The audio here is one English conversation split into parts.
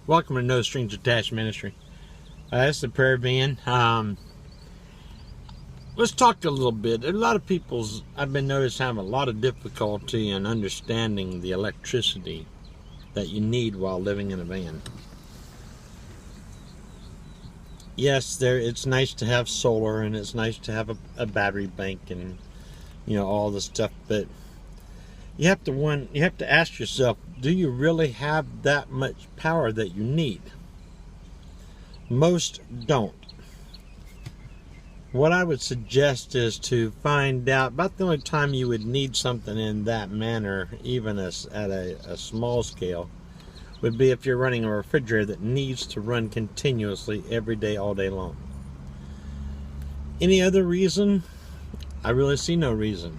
Welcome to No Strings Attached Ministry. It's the prayer van. Let's talk a little bit. A lot of people's, I've been noticing, have a lot of difficulty in understanding the electricity that you need while living in a van. Yes, it's nice to have solar and it's nice to have a battery bank and all the stuff, but you have to ask yourself, do you really have that much power that you need? Most don't. What I would suggest is to find out about the only time you would need something in that manner, even at a small scale, would be if you're running a refrigerator that needs to run continuously every day, all day long. Any other reason? I really see no reason.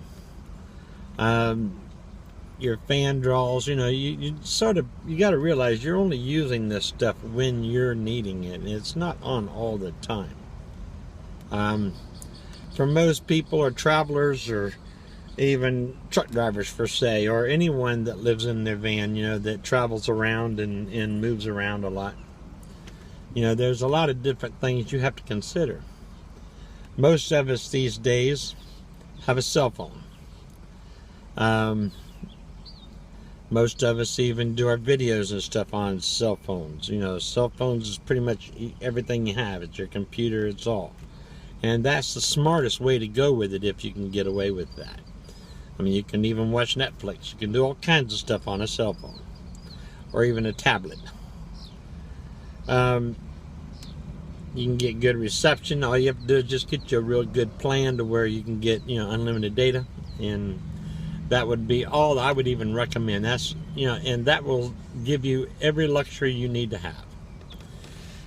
Your fan draws, you got to realize you're only using this stuff when you're needing it. It's not on all the time. For most people or travelers or even truck drivers per se, or anyone that lives in their van, that travels around and moves around a lot, there's a lot of different things you have to consider. Most of us these days have a cell phone. Most of us even do our videos and stuff on cell phones. Cell phones is pretty much everything you have. It's your computer, it's all. And that's the smartest way to go with it if you can get away with that. I mean, you can even watch Netflix. You can do all kinds of stuff on a cell phone. Or even a tablet. You can get good reception. All you have to do is just get you a real good plan to where you can get, unlimited data. And that would be all I would even recommend. That's, and that will give you every luxury you need to have.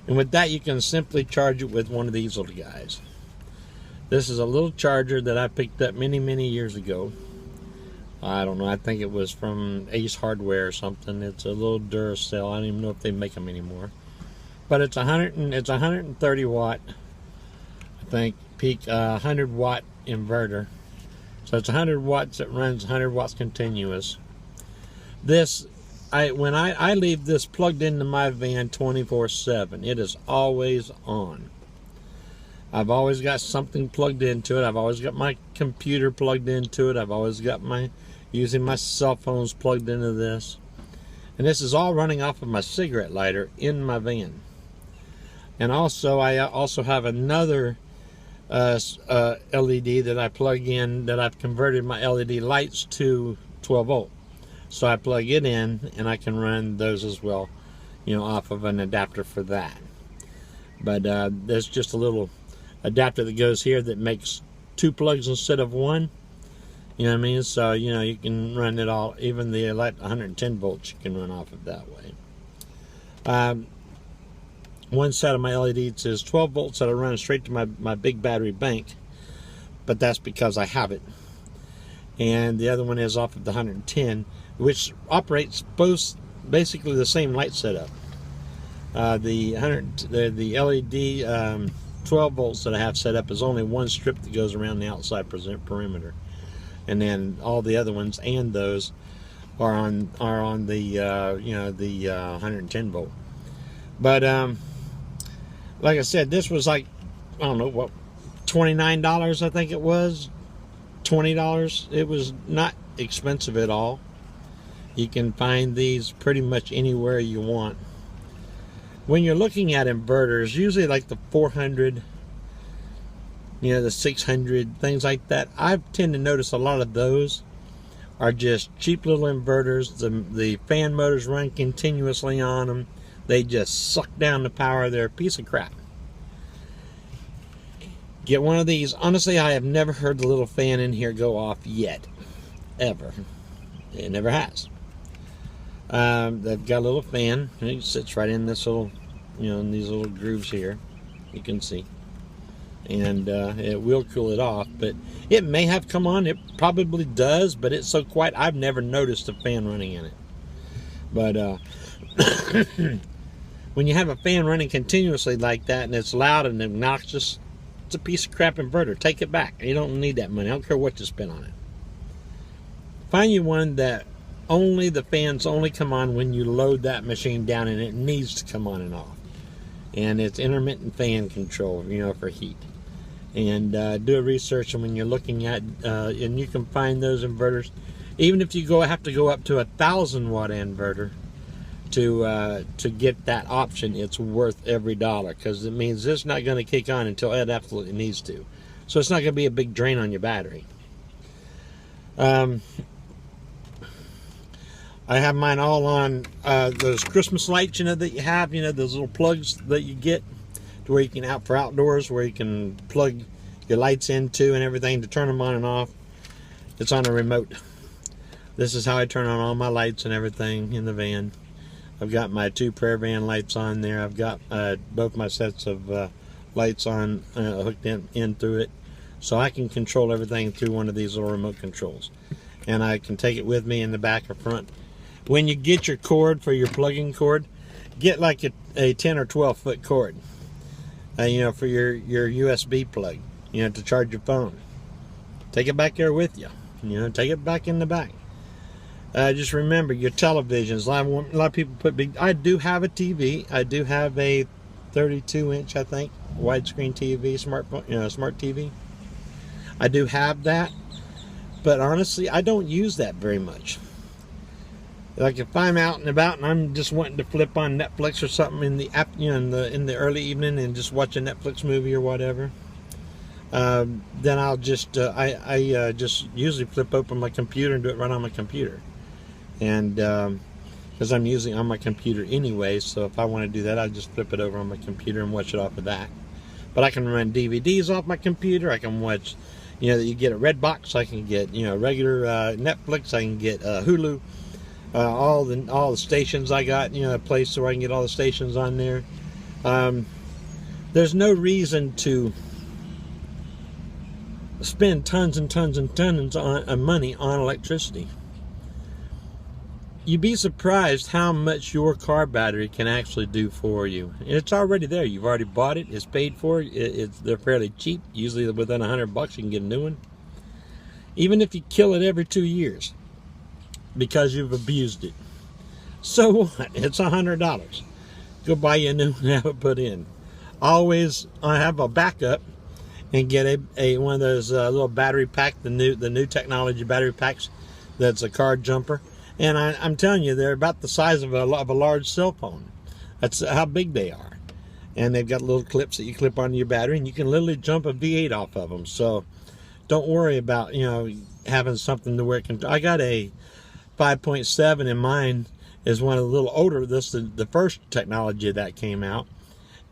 And with that, you can simply charge it with one of these little guys. This is a little charger that I picked up many, many years ago. I don't know, I think it was from Ace Hardware or something. It's a little Duracell. I don't even know if they make them anymore. But it's 130 watt, I think, peak 100 watt inverter. So it's 100 watts that runs 100 watts continuous. When I leave this plugged into my van 24/7, it is always on. I've always got something plugged into it. I've always got my computer plugged into it. I've always got using my cell phones plugged into this. And this is all running off of my cigarette lighter in my van. And also, I also have another LED that I plug in, that I've converted my LED lights to 12 volt. So I plug it in and I can run those as well, off of an adapter for that. But there's just a little adapter that goes here that makes 2 plugs instead of 1. You know what I mean? So, you can run it all, even the 110 volts you can run off of that way. One set of my LEDs is 12 volts that I run straight to my big battery bank, but that's because I have it. And the other one is off of the 110, which operates both basically the same light setup. The LED 12 volts that I have set up is only one strip that goes around the outside perimeter, and then all the other ones and those are on the 110 volt. But like I said, this was like, I don't know what, $29 I think it was, $20. It was not expensive at all. You can find these pretty much anywhere you want. When you're looking at inverters, usually like the 400, the 600, things like that, I tend to notice a lot of those are just cheap little inverters. The fan motors run continuously on them. They just suck down the power. They're a piece of crap. Get one of these. Honestly, I have never heard the little fan in here go off yet. Ever. It never has. They've got a little fan. It sits right in this little, in these little grooves here. You can see. And it will cool it off. But it may have come on. It probably does. But it's so quiet, I've never noticed a fan running in it. But when you have a fan running continuously like that and it's loud and obnoxious, it's a piece of crap inverter. Take it back. You don't need that money. I don't care what you spend on it. Find you one that the fans only come on when you load that machine down, and it needs to come on and off. And it's intermittent fan control, you know, for heat. And do a research, and when you're looking at, and you can find those inverters, even if you have to go up to 1,000-watt inverter to get that option, it's worth every dollar, because it means it's not going to kick on until it absolutely needs to. So it's not going to be a big drain on your battery. I have mine all on those Christmas lights, you know, that you have, you know, those little plugs that you get to where you can for outdoors, where you can plug your lights into and everything to turn them on and off. It's on a remote. This is how I turn on all my lights and everything in the van. I've got my 2 prayer van lights on there. I've got both my sets of lights on hooked in through it, so I can control everything through one of these little remote controls. And I can take it with me in the back or front. When you get your cord for your plugging cord, get like a 10 or 12 foot cord, you know, for your USB plug, you know, to charge your phone. Take it back there with you, you know, take it back in the back. Just remember your televisions. A lot of people put big. I do have a TV. I do have a 32-inch, I think, widescreen TV, smart TV. I do have that, but honestly, I don't use that very much. Like if I'm out and about and I'm just wanting to flip on Netflix or something in the app, you know, in the early evening, and just watch a Netflix movie or whatever, then I'll just I just usually flip open my computer and do it right on my computer, and because I'm using it on my computer anyway, so if I want to do that, I just flip it over on my computer and watch it off of that. But I can run DVDs off my computer. I can watch, you know, you get a Redbox. I can get, you know, regular Netflix. I can get Hulu. All the stations I got, you know, a place where I can get all the stations on there. There's no reason to spend tons and tons and tons of money on electricity. You'd be surprised how much your car battery can actually do for you. It's already there. You've already bought it. It's paid for. They're fairly cheap. Usually within $100 you can get a new one. Even if you kill it every 2 years because you've abused it, so what? It's $100. Go buy you a new one and have it put in. Always I have a backup and get a one of those little battery pack, the new technology battery packs. That's a car jumper. And I'm telling you, they're about the size of a large cell phone. That's how big they are. And they've got little clips that you clip onto your battery, and you can literally jump a V8 off of them. So don't worry about, you know, having something to where it can. I got a 5.7 in mine. Is one of the little older. This is the first technology that came out,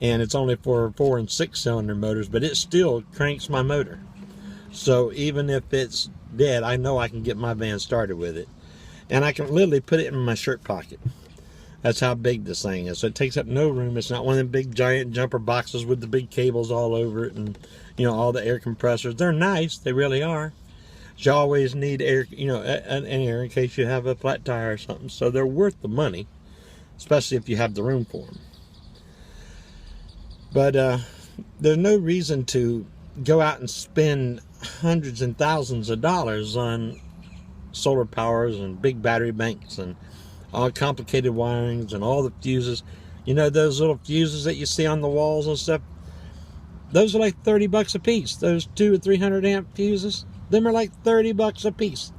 and it's only for 4 and 6 cylinder motors, but it still cranks my motor. So even if it's dead, I know I can get my van started with it. And I can literally put it in my shirt pocket. That's how big this thing is. So it takes up no room. It's not one of them big giant jumper boxes with the big cables all over it and, you know, all the air compressors. They're nice. They really are. You always need air, you know, an air in case you have a flat tire or something. So they're worth the money, especially if you have the room for them. But there's no reason to go out and spend hundreds and thousands of dollars on solar powers and big battery banks and all complicated wirings and all the fuses. You know, those little fuses that you see on the walls and stuff, those are like $30 a piece. Those 200 or 300 amp fuses, them are like $30 a piece.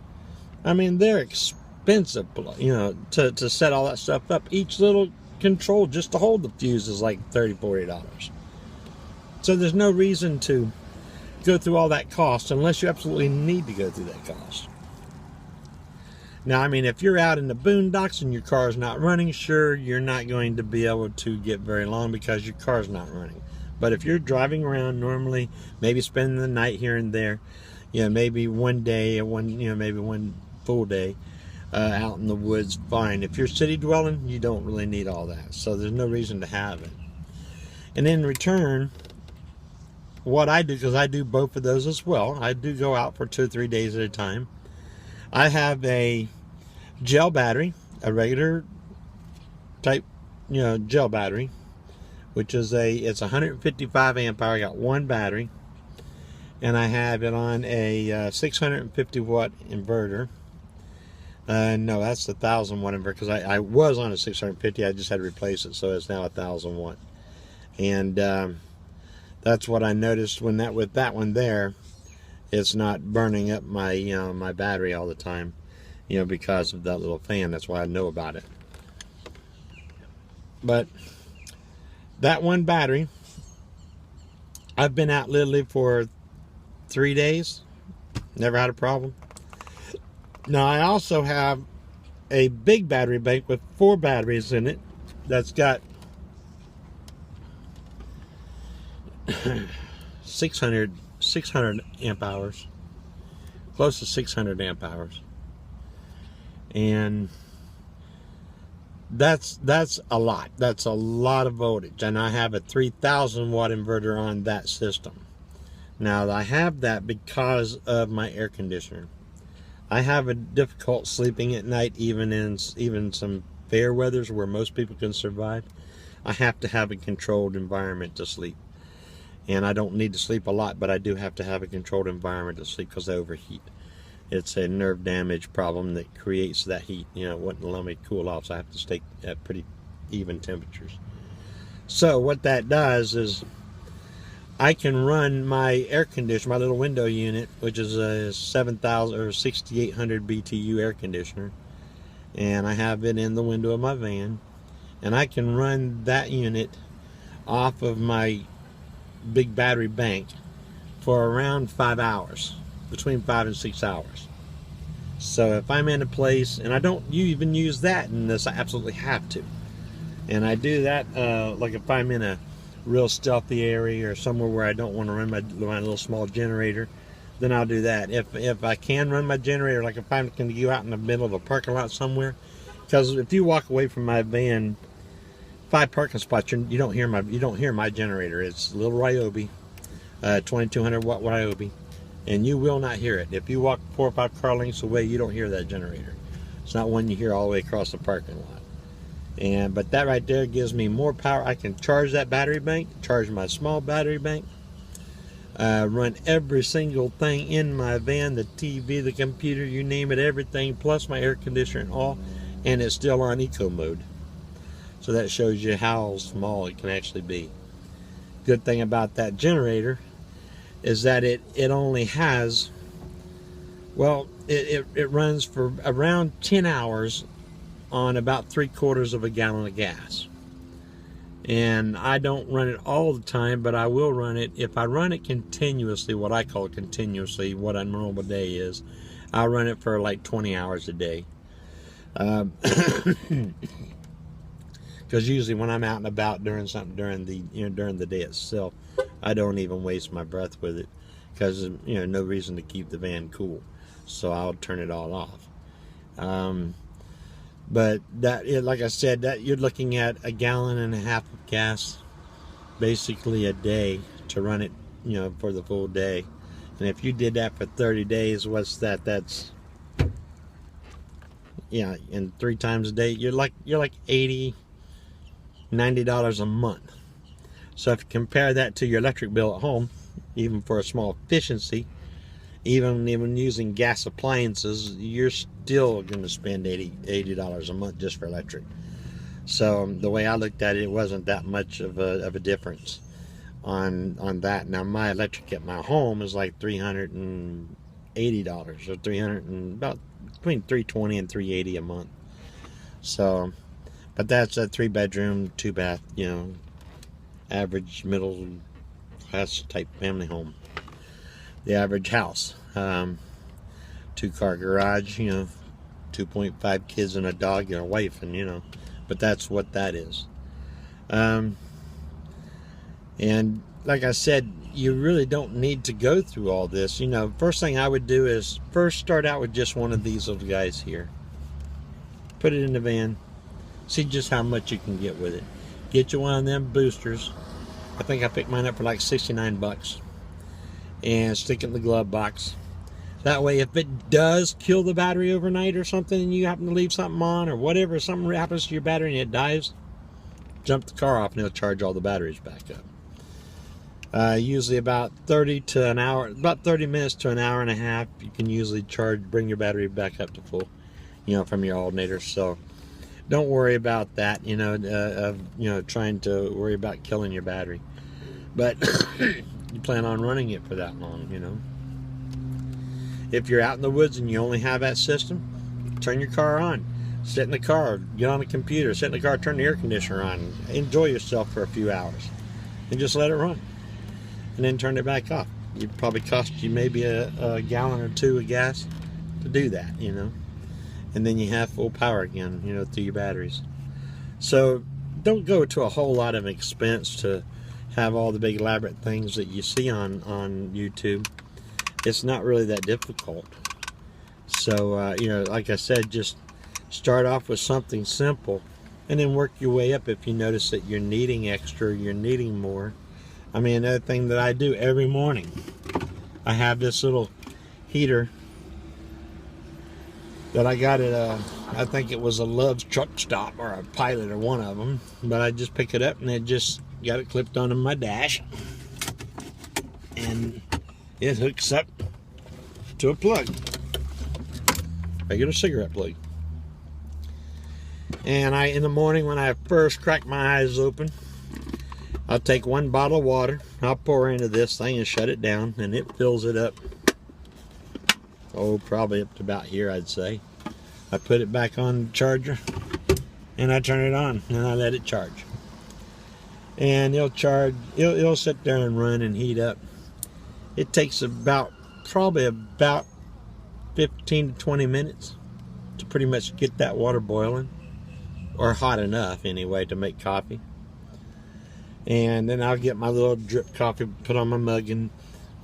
I mean, they're expensive, you know, to set all that stuff up. Each little control just to hold the fuse is like $30, $40. So there's no reason to go through all that cost unless you absolutely need to go through that cost. Now, I mean, if you're out in the boondocks and your car's not running, sure, you're not going to be able to get very long because your car's not running. But if you're driving around normally, maybe spending the night here and there, you know, maybe one day or maybe one full day out in the woods, fine. If you're city dwelling, you don't really need all that. So there's no reason to have it. And in return, what I do, because I do both of those as well, I do go out for 2 or 3 days at a time. I have a gel battery, a regular type, you know, gel battery, which is it's 155 amp hour. I got one battery, and I have it on a 650 watt inverter. No, that's the 1,000 watt inverter, because I was on a 650. I just had to replace it, so it's now 1,000 watt. And that's what I noticed when with that one there, it's not burning up my my battery all the time, because of that little fan. That's why I know about it. But that one battery, I've been out literally for 3 days, never had a problem. Now I also have a big battery bank with 4 batteries in it that's got 600 amp hours, close to 600 amp hours, and that's a lot. That's a lot of voltage, and I have a 3,000 watt inverter on that system. Now I have that because of my air conditioner. I have a difficult sleeping at night, even in some fair weathers where most people can survive. I have to have a controlled environment to sleep. And I don't need to sleep a lot, but I do have to have a controlled environment to sleep because I overheat. It's a nerve damage problem that creates that heat. It wouldn't allow me to cool off, so I have to stay at pretty even temperatures. So what that does is I can run my air conditioner, my little window unit, which is a 7,000 or 6,800 BTU air conditioner, and I have it in the window of my van, and I can run that unit off of my big battery bank for around 5 hours, between 5 and 6 hours. So if I'm in a place, and I don't even use that unless I absolutely have to, and I do that like if I'm in a real stealthy area or somewhere where I don't want to run my little small generator, then I'll do that. If I can run my generator, like if I'm going to go out in the middle of a parking lot somewhere, because if you walk away from my van 5 parking spots, you don't hear my generator. It's a little Ryobi, 2200 watt Ryobi, and you will not hear it. If you walk 4 or 5 car lengths away, you don't hear that generator. It's not one you hear all the way across the parking lot. But that right there gives me more power. I can charge that battery bank, charge my small battery bank, run every single thing in my van, the TV, the computer, you name it, everything, plus my air conditioner and all, and it's still on eco mode. So that shows you how small it can actually be. Good thing about that generator is that it only has, well, it runs for around 10 hours on about 3/4 of a gallon of gas. And I don't run it all the time, but I will run it. If I run it continuously, what I call continuously, what a normal day is, I'll run it for like 20 hours a day. Because usually when I'm out and about doing something during the day itself, I don't even waste my breath with it, because no reason to keep the van cool, so I'll turn it all off. But that, like I said, that you're looking at 1.5 gallons of gas basically a day to run it, for the full day. And if you did that for 30 days, what's that? That's, and 3 times a day, you're like $80, $90 a month. So if you compare that to your electric bill at home, even for a small efficiency, even using gas appliances, you're still going to spend $80 a month just for electric. So the way I looked at it, it wasn't that much of a difference on that. Now my electric at my home is like $380, or about between $320 and $380 a month. So, but that's a 3-bedroom, 2-bath, average middle class type family home. The average house, 2-car garage, 2.5 kids and a dog and a wife, and but that's what that is. And like I said, you really don't need to go through all this. First thing I would do is first start out with just one of these little guys here. Put it in the van, see just how much you can get with it. Get you one of them boosters. I think I picked mine up for like 69 bucks. And stick it in the glove box. That way, if it does kill the battery overnight or something, and you happen to leave something on or whatever, something happens to your battery and it dies, jump the car off and it'll charge all the batteries back up. Usually about 30 minutes to an hour and a half, you can usually bring your battery back up to full. from your alternator. So don't worry about that, trying to worry about killing your battery. But you plan on running it for that long, If you're out in the woods and you only have that system, turn your car on. Sit in the car, get on the computer, sit in the car, turn the air conditioner on, enjoy yourself for a few hours, and just let it run. And then turn it back off. It probably cost you maybe a gallon or two of gas to do that, And then you have full power again, through your batteries. So don't go to a whole lot of expense to have all the big elaborate things that you see on YouTube. It's not really that difficult. So, like I said, just start off with something simple and then work your way up if you notice that you're needing extra, you're needing more. I mean, another thing that I do every morning, I have this little heater that I got at I think it was a Love's truck stop or a Pilot or one of them, but I just pick it up and it just got it clipped onto my dash, and it hooks up to a plug, regular cigarette plug. And in the morning when I first crack my eyes open, I'll take one bottle of water, I'll pour into this thing and shut it down, and it fills it up. Probably up to about here, I'd say. I put it back on the charger, and I turn it on, and I let it charge. And it'll sit there and run and heat up. It takes probably about 15 to 20 minutes to pretty much get that water boiling, or hot enough anyway to make coffee. And then I'll get my little drip coffee, put on my mug, and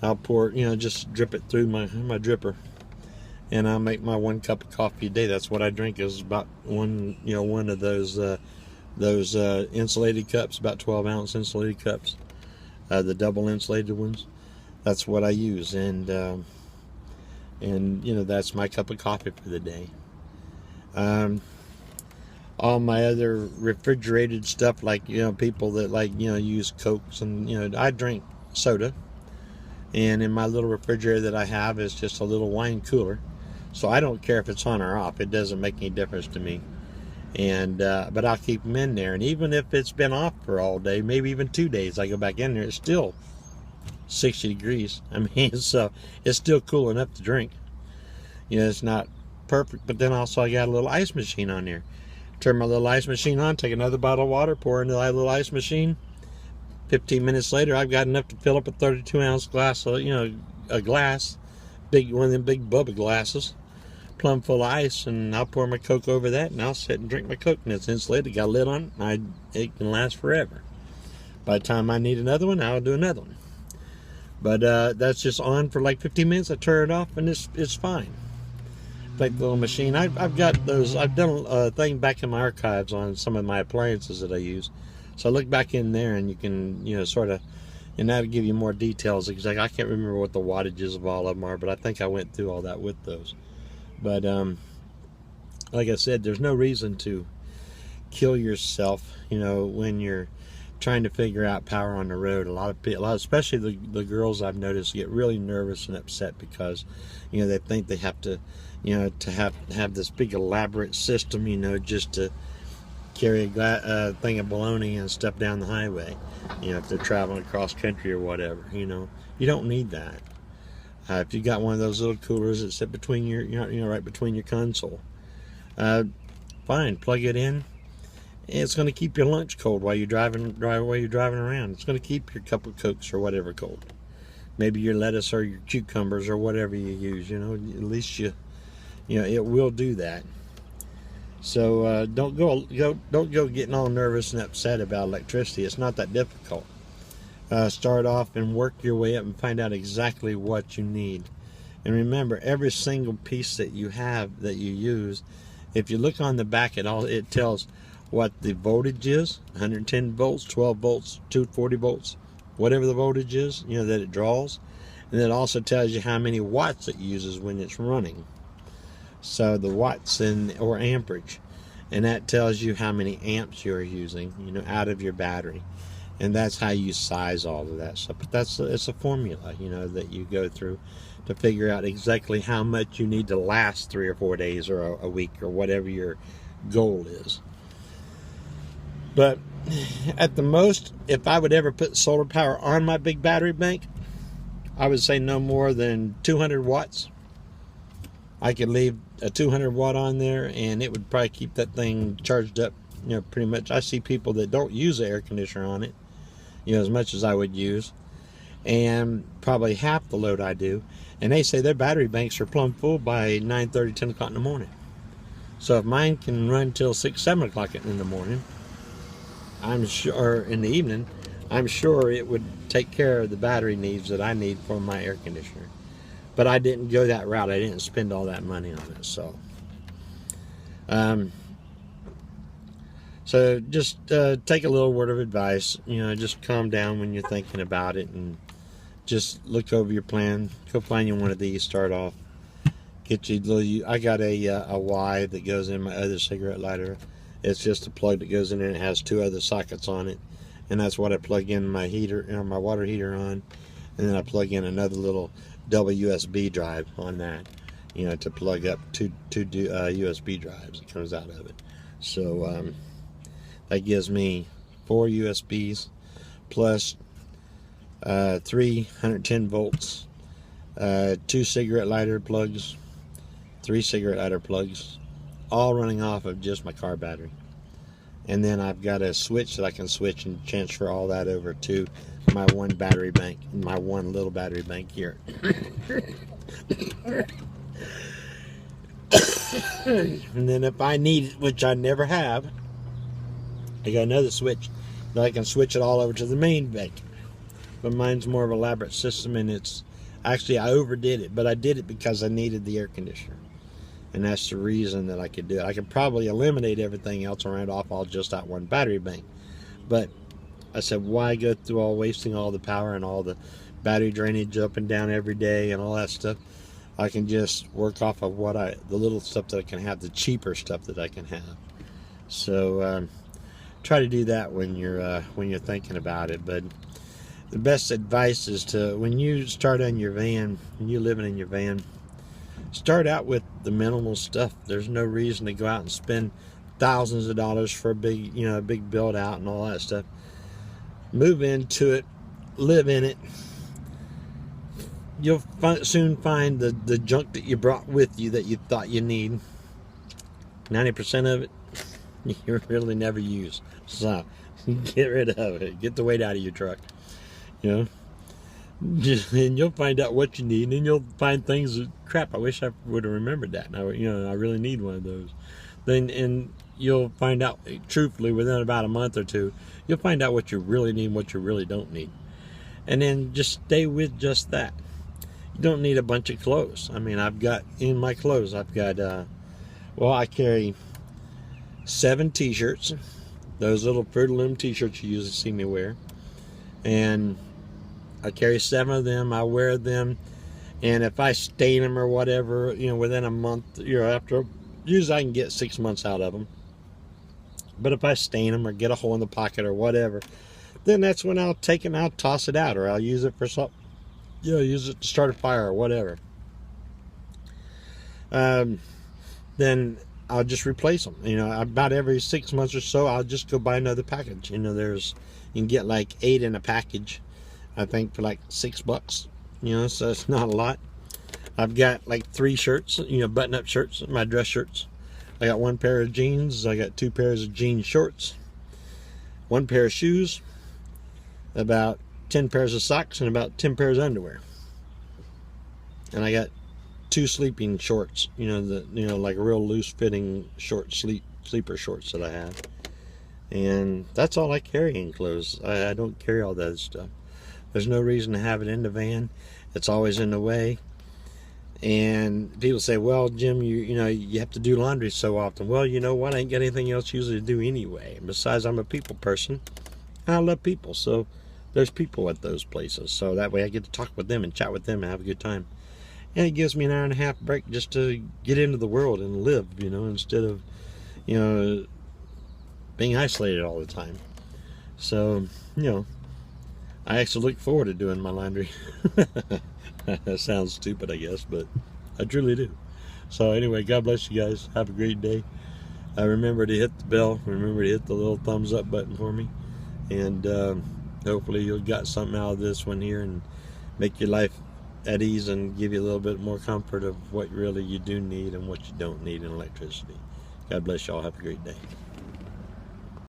I'll pour, just drip it through my dripper. And I'll make my 1 cup of coffee a day. That's what I drink, is about one of those insulated cups, about 12-ounce insulated cups, the double insulated ones. That's what I use, and that's my cup of coffee for the day. All my other refrigerated stuff, like people that use Cokes, and I drink soda, and in my little refrigerator that I have is just a little wine cooler, so I don't care if it's on or off. It doesn't make any difference to me. And but I'll keep them in there, and even if it's been off for all day, maybe even 2 days, I go back in there, it's still 60 degrees. I mean, so it's still cool enough to drink. It's not perfect, but then also I got a little ice machine on there. Turn my little ice machine on, take another bottle of water, pour into that little ice machine. 15 minutes later, I've got enough to fill up a 32-ounce glass, a glass, one of them big Bubba glasses, plumb full of ice, and I'll pour my Coke over that, and I'll sit and drink my Coke, and it's insulated, got a lid on it, it can last forever. By the time I need another one, I'll do another one. But that's just on for like 15 minutes, I turn it off, and it's fine. Like the little machine, I've got those. I've done a thing back in my archives on some of my appliances that I use, so I look back in there, and you can sort of, and that'll give you more details. Exactly, I can't remember what the wattages of all of them are, but I think I went through all that with those. But like I said, there's no reason to kill yourself, when you're trying to figure out power on the road. A lot of people, especially the girls I've noticed, get really nervous and upset because they think they have to to have this big elaborate system, just to carry a thing of bologna and stuff down the highway, if they're traveling across country or whatever. You don't need that. If you got one of those little coolers that sit between right between your console, fine, plug it in. It's going to keep your lunch cold while you're driving around. It's going to keep your cup of Cokes or whatever cold. Maybe your lettuce or your cucumbers or whatever you use. At least it will do that. So don't go getting all nervous and upset about electricity. It's not that difficult. Start off and work your way up and find out exactly what you need. And remember, every single piece that you have that you use, if you look on the back, it tells what the voltage is: 110 volts, 12 volts, 240 volts, whatever the voltage is, that it draws. And it also tells you how many watts it uses when it's running. So the watts or amperage, and that tells you how many amps you're using, out of your battery. And that's how you size all of that stuff. But it's a formula, you know, that you go through to figure out exactly how much you need to last 3 or 4 days or a week or whatever your goal is. But at the most, if I would ever put solar power on my big battery bank, I would say no more than 200 watts. I could leave a 200 watt on there and it would probably keep that thing charged up, you know, pretty much. I see people that don't use the air conditioner on it, you know, as much as I would use, and probably half the load I do, and they say their battery banks are plumb full by 9:30, 10 o'clock in the morning. So if mine can run till 6, 7 o'clock in the morning, I'm sure, in the evening, I'm sure it would take care of the battery needs that I need for my air conditioner. But I didn't go that route. I didn't spend all that money on it. So just take a little word of advice. You know, just calm down when you're thinking about it and just look over your plan. Go find you one of these. Start off. Get you little. I got a Y that goes in my other cigarette lighter. It's just a plug that goes in there and it has 2 other sockets on it, and that's what I plug in my heater, you know, my water heater on, and then I plug in another little double USB drive on that, you know, to plug up two USB drives that comes out of it. So that gives me 4 USBs plus 310 volts, 2 cigarette lighter plugs, 3 cigarette lighter plugs, all running off of just my car battery. And then I've got a switch that I can switch and transfer all that over to my one battery bank, my one little battery bank here. And then if I need it, which I never have, I got another switch that I can switch it all over to the main bank. But mine's more of an elaborate system, and it's actually, I overdid it, but I did it because I needed the air conditioner. And that's the reason that I could do it. I could probably eliminate everything else and run it off all just out one battery bank. But I said, why go through all wasting all the power and all the battery drainage up and down every day and all that stuff? I can just work off of the little stuff that I can have, the cheaper stuff that I can have. So try to do that when you're thinking about it. But the best advice is to, when you start on your van, when you're living in your van, start out with the minimal stuff. There's no reason to go out and spend thousands of dollars for a big, you know, a big build out and all that stuff. Move into it, live in it. You'll soon find the junk that you brought with you that you thought you need. 90% of it you really never use. So get rid of it. Get the weight out of your truck. You know. And you'll find out what you need, and then you'll find things that, crap, I wish I would have remembered that. And I really need one of those. And you'll find out, truthfully, within about a month or two, you'll find out what you really need and what you really don't need. And then just stay with just that. You don't need a bunch of clothes. I mean, I've got, in my clothes, I've got, I carry 7 t-shirts. Those little Fruit of Loom t-shirts you usually see me wear. And I carry 7 of them. I wear them, and if I stain them or whatever, you know, within a month, you know, after, usually I can get 6 months out of them. But if I stain them or get a hole in the pocket or whatever, then that's when I'll take it and I'll toss it out, or I'll use it for something, you know, use it to start a fire or whatever. Then I'll just replace them. You know, about every 6 months or so, I'll just go buy another package. You know, you can get like 8 in a package, I think, for like $6, you know, so it's not a lot. I've got like 3 shirts, you know, button-up shirts, my dress shirts. I got 1 pair of jeans. I got 2 pairs of jean shorts, 1 pair of shoes, about 10 pairs of socks, and about 10 pairs of underwear. And I got 2 sleeping shorts, you know, like real loose-fitting short sleeper shorts that I have. And that's all I carry in clothes. I don't carry all that stuff. There's no reason to have it in the van. It's always in the way. And people say, well, Jim, you know, you have to do laundry so often. Well, you know what? I ain't got anything else usually to do anyway. And besides, I'm a people person. And I love people. So there's people at those places. So that way I get to talk with them and chat with them and have a good time. And it gives me an hour and a half break just to get into the world and live, you know, instead of, you know, being isolated all the time. So, you know, I actually look forward to doing my laundry. That sounds stupid, I guess, but I truly do. So anyway, God bless you guys. Have a great day. Remember to hit the bell. Remember to hit the little thumbs up button for me. And hopefully you'll got something out of this one here and make your life at ease and give you a little bit more comfort of what really you do need and what you don't need in electricity. God bless y'all. Have a great day.